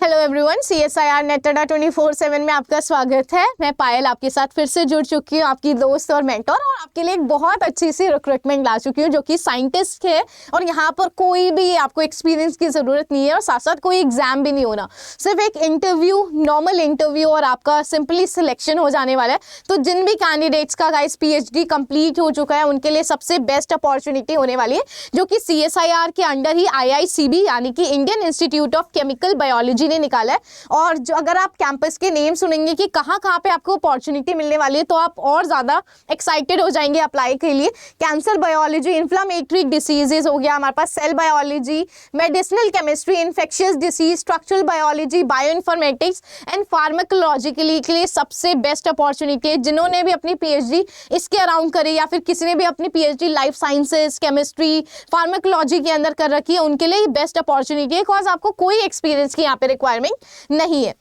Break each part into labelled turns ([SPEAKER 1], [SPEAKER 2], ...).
[SPEAKER 1] Hello everyone, CSIR net अड्डा 24/7 में आपका स्वागत है। मैं पायल आपके साथ फिर से जुड़ चुकी हूँ, आपकी दोस्त और मेंटोर, और आपके लिए एक बहुत अच्छी सी रिक्रूटमेंट ला चुकी हूँ जो कि साइंटिस्ट है। और यहाँ पर कोई भी आपको एक्सपीरियंस की ज़रूरत नहीं है और साथ साथ कोई एग्जाम भी नहीं होना, सिर्फ एक इंटरव्यू, नॉर्मल इंटरव्यू, और आपका सिंपली सिलेक्शन हो जाने वाला है। तो जिन भी कैंडिडेट्स का गाइस PhD कंप्लीट हो चुका है उनके लिए सबसे बेस्ट अपॉर्चुनिटी होने वाली है, जो कि CSIR के अंडर ही IICB यानी कि Indian institute of chemical biology ने निकाला है। और जो अगर आप कैंपस के नेम सुनेंगे कि कहाँ कहाँ पे आपको अपॉर्चुनिटी मिलने वाली है, तो आप और ज़्यादा एक्साइटेड हो जाएंगे अप्लाई के लिए। कैंसर बायोलॉजी, इन्फ्लामेटरी डिसीजेज हो गया हमारे पास, cell biology, medicinal chemistry, infectious disease, structural biology, bioinformatics and pharmacology के लिए सबसे बेस्ट अपॉर्चुनिटी है। जिन्होंने भी अपनी PhD इसके अराउंड करी या फिर किसी ने भी अपनी PhD life sciences, chemistry, pharmacology के अंदर कर रखी है, उनके लिए बेस्ट अपॉर्चुनिटी है, बिकॉज आपको कोई एक्सपीरियंस की यहाँ पे रिक्वायरमेंट नहीं है।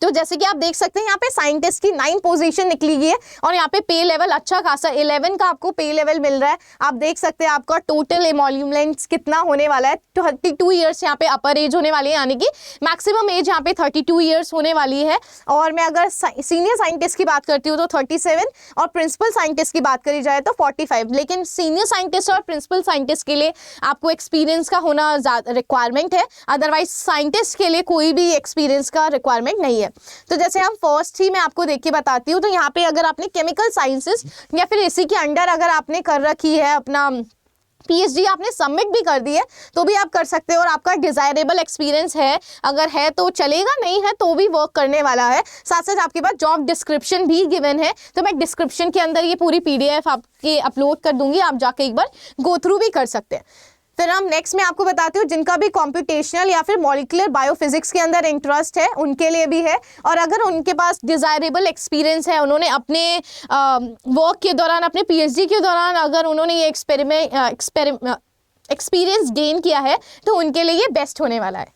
[SPEAKER 1] तो जैसे कि आप देख सकते हैं यहाँ पे साइंटिस्ट की 9 पोजीशन निकली गई है और यहाँ पे पे लेवल अच्छा खासा 11 का आपको पे लेवल मिल रहा है। आप देख सकते हैं आपका टोटल एमोल्यूमेंट्स कितना होने वाला है। 32 ईयर्स यहाँ पे अपर एज होने वाली है, यानी कि मैक्सिमम एज यहाँ पे 32 ईयर्स होने वाली है। और मैं अगर सीनियर साइंटिस्ट की बात करती हूँ तो 37 और प्रिंसिपल साइंटिस्ट की बात करी जाए तो 45। लेकिन सीनियर साइंटिस्ट और प्रिंसिपल साइंटिस्ट के लिए आपको एक्सपीरियंस का होना रिक्वायरमेंट है, अदरवाइज साइंटिस्ट के लिए कोई भी एक्सपीरियंस का रिक्वायरमेंट नहीं है। तो जैसे हम फर्स्ट ही मैं आपको देख के बताती हूँ, तो यहाँ पे अगर आपने केमिकल साइंसेस या फिर इसी के अंडर अगर आपने कर रखी है अपना PhD, आपने सबमिट भी कर दी है तो भी आप कर सकते हो, और आपका डिजायरेबल एक्सपीरियंस है, अगर है तो चलेगा, नहीं है तो भी वर्क करने वाला है। साथ साथ आपके पास जॉब डिस्क्रिप्शन भी गिवन है, तो मैं डिस्क्रिप्शन के अंदर ये पूरी PDF आपके अपलोड कर दूंगी, आप जाके एक बार गो थ्रू भी कर सकते हैं। फिर हम नेक्स्ट में आपको बताती हूँ जिनका भी कॉम्पिटिशनल या फिर मॉलिक्यूलर बायोफिजिक्स के अंदर इंटरेस्ट है उनके लिए भी है। और अगर उनके पास डिजायरेबल एक्सपीरियंस है, उन्होंने अपने वर्क के दौरान, अपने PhD के दौरान अगर उन्होंने ये एक्सपीरियंस गेन किया है, तो उनके लिए ये बेस्ट होने वाला है।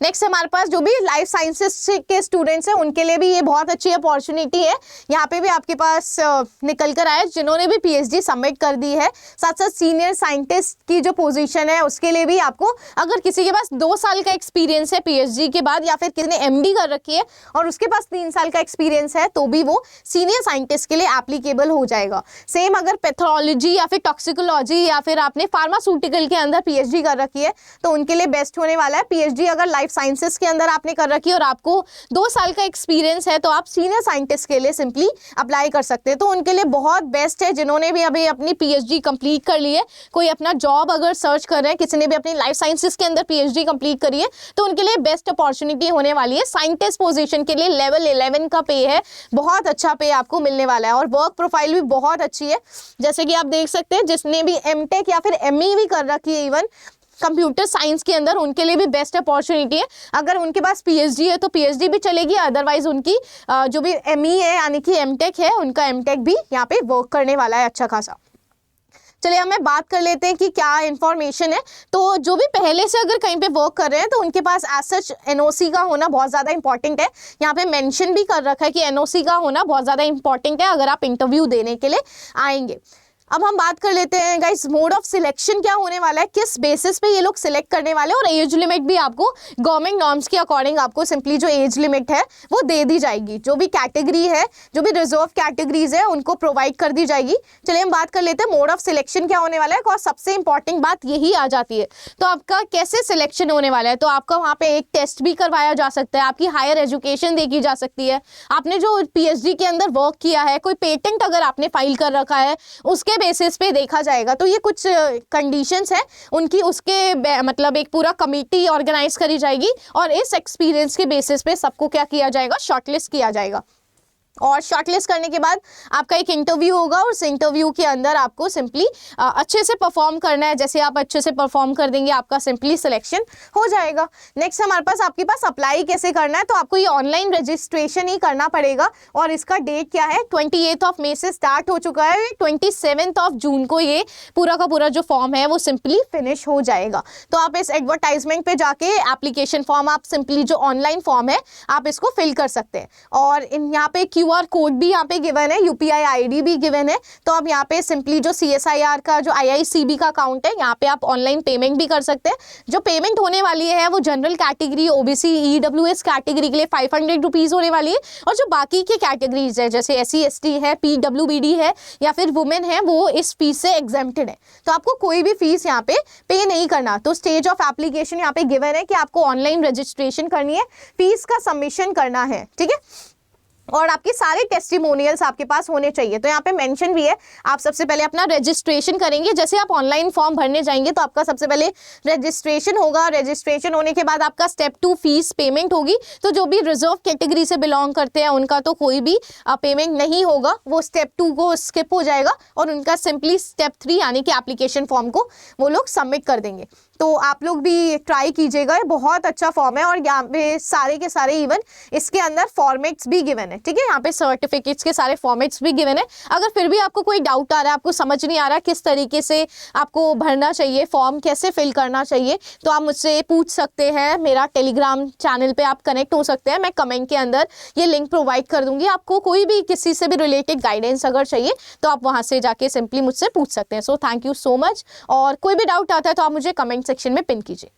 [SPEAKER 1] नेक्स्ट हमारे पास जो भी लाइफ साइंसेस के स्टूडेंट्स हैं उनके लिए भी ये बहुत अच्छी अपॉर्चुनिटी है। यहाँ पे भी आपके पास निकल कर आए जिन्होंने भी PhD सबमिट कर दी है। साथ साथ सीनियर साइंटिस्ट की जो पोजीशन है उसके लिए भी आपको, अगर किसी के पास 2 साल का एक्सपीरियंस है PhD के बाद, या फिर किसी ने MD कर रखी है और उसके पास 3 साल का एक्सपीरियंस है, तो भी वो सीनियर साइंटिस्ट के लिए एप्लीकेबल हो जाएगा। सेम अगर पैथोलॉजी या फिर टॉक्सिकोलॉजी या फिर आपने फार्मास्यूटिकल के अंदर PhD कर रखी है, तो उनके लिए बेस्ट होने वाला है। PhD अगर लाइफ साइंसेस के अंदर आपने कर रखी है और आपको 2 साल का एक्सपीरियंस है, तो आप सीनियर साइंटिस्ट के लिए सिंपली अप्लाई कर सकते हैं। तो उनके लिए बहुत बेस्ट है जिन्होंने भी अभी अपनी PhD कंप्लीट कर ली है, कोई अपना जॉब अगर सर्च कर रहे हैं, किसी ने भी अपनी लाइफ साइंसेस के अंदर PhD कंप्लीट करी है, तो उनके लिए बेस्ट अपॉर्चुनिटी होने वाली है। साइंटिस्ट पोजीशन के लिए लेवल 11 का पे है, बहुत अच्छा पे आपको मिलने वाला है, और वर्क प्रोफाइल भी बहुत अच्छी है। जैसे कि आप देख सकते हैं जिसने भी MTech या फिर ME भी कर रखी है, इवन कंप्यूटर साइंस के अंदर, उनके लिए भी बेस्ट अपॉर्चुनिटी है। अगर उनके पास PhD है तो PhD भी चलेगी, अदरवाइज उनकी जो भी ME है यानी कि MTech है, उनका MTech भी यहाँ पे वर्क करने वाला है अच्छा खासा। चलिए हमें बात कर लेते हैं कि क्या इन्फॉर्मेशन है। तो जो भी पहले से अगर कहीं पे वर्क कर रहे हैं तो उनके पास एज सच NOC का होना बहुत ज़्यादा इंपॉर्टेंट है। यहाँ पे मेंशन भी कर रखा है कि NOC का होना बहुत ज़्यादा इंपॉर्टेंट है अगर आप इंटरव्यू देने के लिए आएंगे। अब हम बात कर लेते हैं गाइस मोड ऑफ सिलेक्शन क्या होने वाला है, किस बेसिस पे ये लोग सिलेक्ट करने वाले हैं, और एज लिमिट भी आपको गवर्नमेंट नॉर्म्स के अकॉर्डिंग आपको सिंपली जो एज लिमिट है वो दे दी जाएगी। जो भी कैटेगरी है, जो भी रिजर्व कैटेगरीज है, उनको प्रोवाइड कर दी जाएगी। चलिए हम बात कर लेते हैं मोड ऑफ सिलेक्शन क्या होने वाला है, और सबसे इंपॉर्टेंट बात यही आ जाती है। तो आपका कैसे सिलेक्शन होने वाला है, तो आपका वहाँ पे एक टेस्ट भी करवाया जा सकता है, आपकी हायर एजुकेशन देखी जा सकती है, आपने जो PhD के अंदर वर्क किया है, कोई पेटेंट अगर आपने फाइल कर रखा है उसके बेसिस पे देखा जाएगा। तो ये कुछ कंडीशंस हैं उनकी, उसके मतलब एक पूरा कमेटी ऑर्गेनाइज करी जाएगी और इस एक्सपीरियंस के बेसिस पे सबको क्या किया जाएगा, शॉर्टलिस्ट किया जाएगा। और शॉर्टलिस्ट करने के बाद आपका एक इंटरव्यू होगा, और उस इंटरव्यू के अंदर आपको सिंपली अच्छे से परफॉर्म करना है। जैसे आप अच्छे से परफॉर्म कर देंगे आपका सिंपली सिलेक्शन हो जाएगा। नेक्स्ट हमारे पास आपके पास अप्लाई कैसे करना है, तो आपको ये ऑनलाइन रजिस्ट्रेशन ही करना पड़ेगा, और इसका डेट क्या है 28 मई से स्टार्ट हो चुका है, 27 जून को ये पूरा का पूरा जो फॉर्म है वो सिंपली फिनिश हो जाएगा। तो आप इस एडवर्टाइजमेंट पे जाके एप्लीकेशन फॉर्म, आप सिंपली जो ऑनलाइन फॉर्म है आप इसको फिल कर सकते हैं। और यहाँ पे QR कोड भी यहाँ पे गिवन है, UPI ID भी गिवन है। तो आप यहाँ पे सिंपली जो CSIR का जो IICB का अकाउंट है, यहाँ पे आप ऑनलाइन पेमेंट भी कर सकते हैं। जो पेमेंट होने वाली है वो general category, OBC, EWS category के लिए 500 रुपीज़ होने वाली है, और जो बाकी की कैटेगरीज है जैसे SC ST है, PWBD है या फिर वुमेन है, वो इस फीस से एग्जेम्प्टेड है। तो आपको कोई भी फीस यहाँ पे नहीं करना। तो स्टेज ऑफ एप्लीकेशन यहाँ पे गिवन है कि आपको ऑनलाइन रजिस्ट्रेशन करनी है, फीस का सबमिशन करना है, ठीक है, और आपके सारे टेस्टिमोनियल्स आपके पास होने चाहिए। तो यहाँ पे मेंशन भी है, आप सबसे पहले अपना रजिस्ट्रेशन करेंगे। जैसे आप ऑनलाइन फॉर्म भरने जाएंगे तो आपका सबसे पहले रजिस्ट्रेशन होगा, रजिस्ट्रेशन होने के बाद आपका स्टेप 2 फीस पेमेंट होगी। तो जो भी रिजर्व कैटेगरी से बिलोंग करते हैं उनका तो कोई भी पेमेंट नहीं होगा, वो स्टेप 2 को स्किप हो जाएगा और उनका सिंपली स्टेप 3 यानी कि एप्लीकेशन फॉर्म को वो लोग सबमिट कर देंगे। तो आप लोग भी ट्राई कीजिएगा, ये बहुत अच्छा फॉर्म है, और यहाँ पे सारे के सारे इवन इसके अंदर फॉर्मेट्स भी गिवन है, ठीक है, यहाँ पे सर्टिफिकेट्स के सारे फॉर्मेट्स भी गिवन है। अगर फिर भी आपको कोई डाउट आ रहा है, आपको समझ नहीं आ रहा किस तरीके से आपको भरना चाहिए, फॉर्म कैसे फिल करना चाहिए, तो आप मुझसे पूछ सकते हैं। मेरा टेलीग्राम चैनल पे आप कनेक्ट हो सकते हैं, मैं कमेंट के अंदर ये लिंक प्रोवाइड कर दूंगी। आपको कोई भी किसी से भी रिलेटेड गाइडेंस अगर चाहिए तो आप वहाँ से जाके सिंपली मुझसे पूछ सकते हैं। So thank you so much, और कोई भी डाउट आता है तो आप मुझे कमेंट सेक्शन में पिन कीजिए।